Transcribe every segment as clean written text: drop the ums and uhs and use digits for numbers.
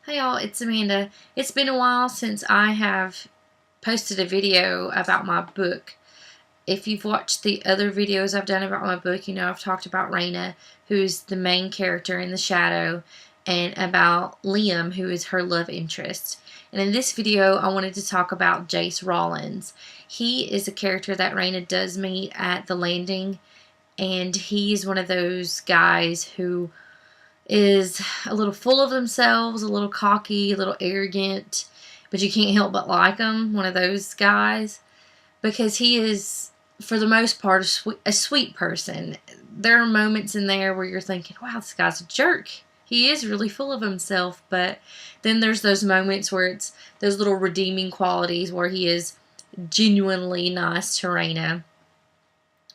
Hey y'all, it's Amanda. It's been a while since I have posted a video about my book. If you've watched the other videos I've done about my book, you know I've talked about Raina, who's the main character in The Shadow, and about Liam, who is her love interest. And in this video, I wanted to talk about Jayce Rollins. He is a character that Raina does meet at the landing, and he's one of those guys who is a little full of themselves, a little cocky, a little arrogant, but you can't help but like him, one of those guys, because he is, for the most part, a sweet person. There are moments in there where you're thinking, wow, this guy's a jerk. He is really full of himself, but then there's those moments where it's those little redeeming qualities where he is genuinely nice to Raina.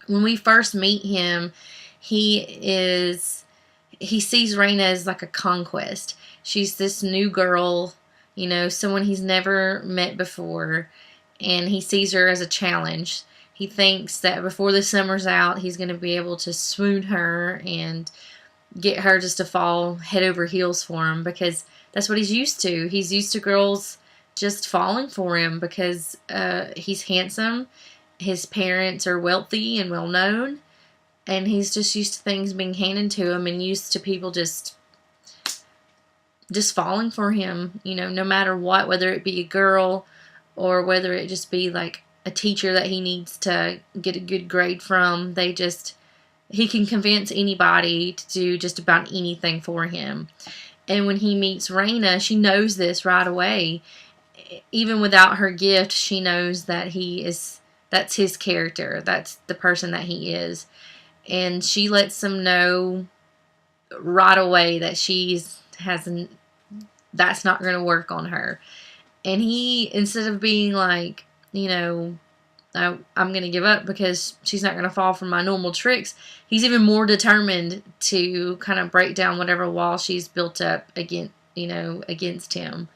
When we first meet him, he sees Raina as like a conquest. She's this new girl, you know, someone he's never met before, and he sees her as a challenge. He thinks that before the summer's out, he's going to be able to swoon her and get her just to fall head over heels for him, because that's what he's used to. He's used to girls just falling for him because he's handsome, his parents are wealthy and well known, and he's just used to things being handed to him and used to people just falling for him, you know, no matter what, whether it be a girl or whether it just be like a teacher that he needs to get a good grade from. He can convince anybody to do just about anything for him. And when he meets Raina, she knows this right away. Even without her gift, she knows that that's his character. That's the person that he is. And she lets him know right away that that's not going to work on her. And he, instead of being like, you know, I'm going to give up because she's not going to fall for my normal tricks, he's even more determined to kind of break down whatever wall she's built up against him.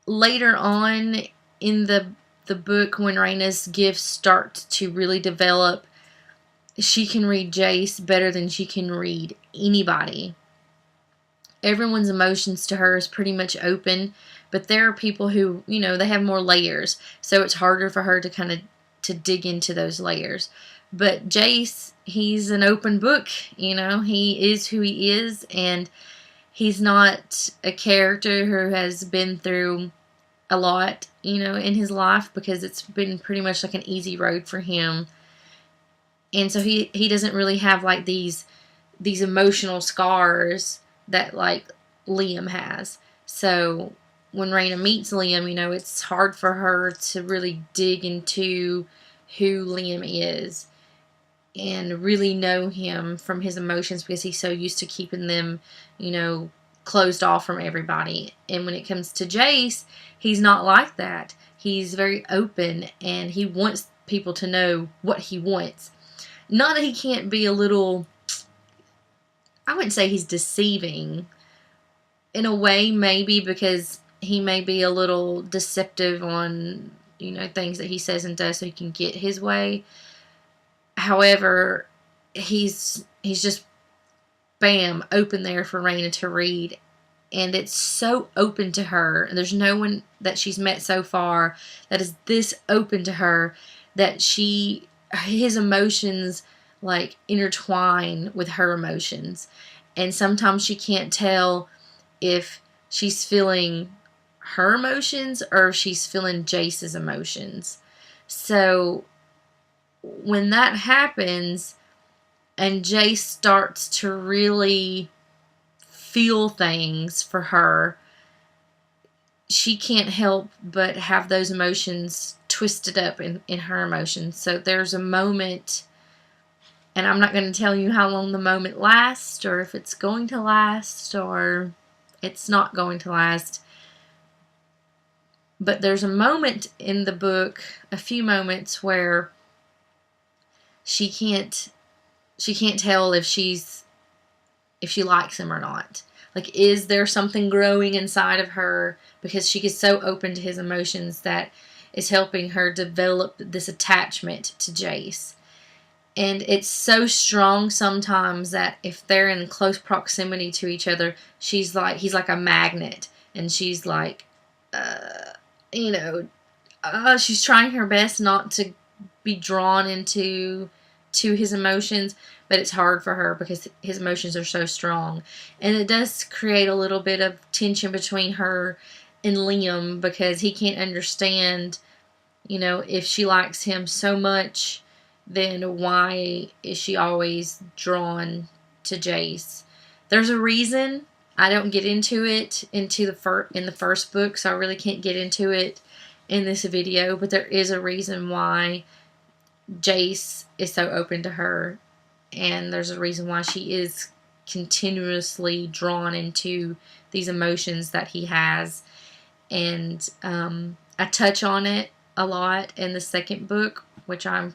Later on in the book, when Raina's gifts start to really develop, she can read Jayce better than she can read anybody. Everyone's emotions to her is pretty much open, but there are people who, you know, they have more layers, so it's harder for her to dig into those layers. But Jayce, he's an open book, you know, he is who he is, and he's not a character who has been through a lot, you know, in his life, because it's been pretty much like an easy road for him. And so he doesn't really have like these emotional scars that like Liam has. So when Raina meets Liam, you know, it's hard for her to really dig into who Liam is and really know him from his emotions, because he's so used to keeping them, you know, closed off from everybody. And when it comes to Jayce, he's not like that. He's very open, and he wants people to know what he wants. Not that he can't be a little, I wouldn't say he's deceiving. In a way, maybe, because he may be a little deceptive on, you know, things that he says and does so he can get his way. However, he's just, bam, open there for Raina to read. And it's so open to her. And there's no one that she's met so far that is this open to her, that his emotions like intertwine with her emotions, and sometimes she can't tell if she's feeling her emotions or if she's feeling Jayce's emotions. So when that happens and Jayce starts to really feel things for her, she can't help but have those emotions twisted up in her emotions. So there's a moment, and I'm not going to tell you how long the moment lasts, or if it's going to last, or it's not going to last. But there's a moment in the book, a few moments, where she can't tell if she likes him or not. Like, is there something growing inside of her, because she is so open to his emotions, that is helping her develop this attachment to Jayce. And it's so strong sometimes that if they're in close proximity to each other, he's like a magnet. And she's like, you know, she's trying her best not to be drawn into his emotions, but it's hard for her because his emotions are so strong. And it does create a little bit of tension between her and Liam because he can't understand, if she likes him so much, then why is she always drawn to Jayce? There's a reason. I don't get into it in the first book, so I really can't get into it in this video, but there is a reason why Jayce is so open to her, and there's a reason why she is continuously drawn into these emotions that he has. And I touch on it a lot in the second book, which I'm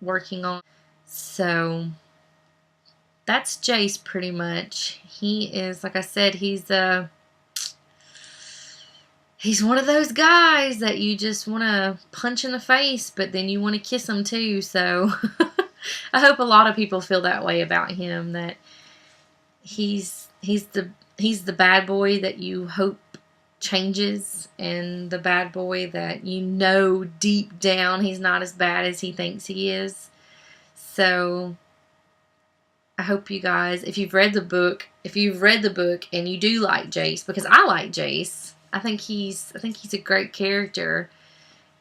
working on. So that's Jayce pretty much. He is, like I said, he's one of those guys that you just want to punch in the face, but then you want to kiss him too. So I hope a lot of people feel that way about him, that he's the bad boy that you hope changes, and the bad boy that deep down he's not as bad as he thinks he is. So I hope you guys, if you've read the book and you do like Jayce, because I like Jayce, I think he's a great character,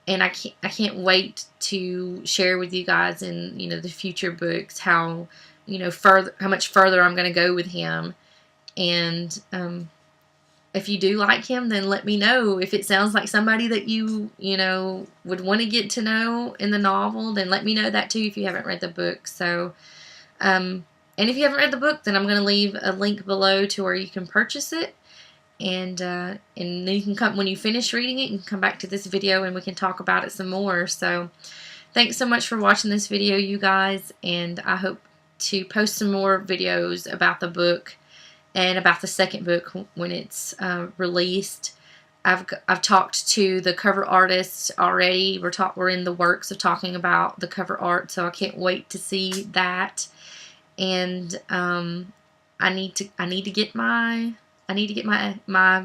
and I can't wait to share with you guys in the future books how much further I'm going to go with him. And if you do like him, then let me know. If it sounds like somebody that you would want to get to know in the novel, then let me know that too if you haven't read the book. So, and if you haven't read the book, then I'm going to leave a link below to where you can purchase it. And then you can come, when you finish reading it, you can come back to this video and we can talk about it some more. So, thanks so much for watching this video, you guys, and I hope to post some more videos about the book and about the second book when it's released. I've talked to the cover artists already. We're in the works of talking about the cover art, so I can't wait to see that. And I need to get my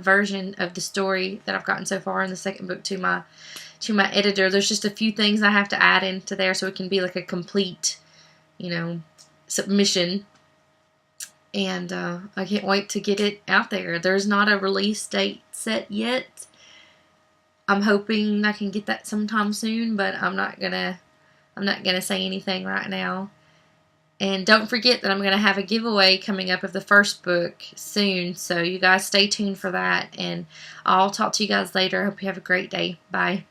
version of the story that I've gotten so far in the second book to my editor. There's just a few things I have to add into there so it can be like a complete, submission. And I can't wait to get it out there. There's not a release date set yet. I'm hoping I can get that sometime soon, but I'm not gonna say anything right now. And don't forget that I'm gonna have a giveaway coming up of the first book soon, so you guys stay tuned for that. And I'll talk to you guys later. I hope you have a great day. Bye.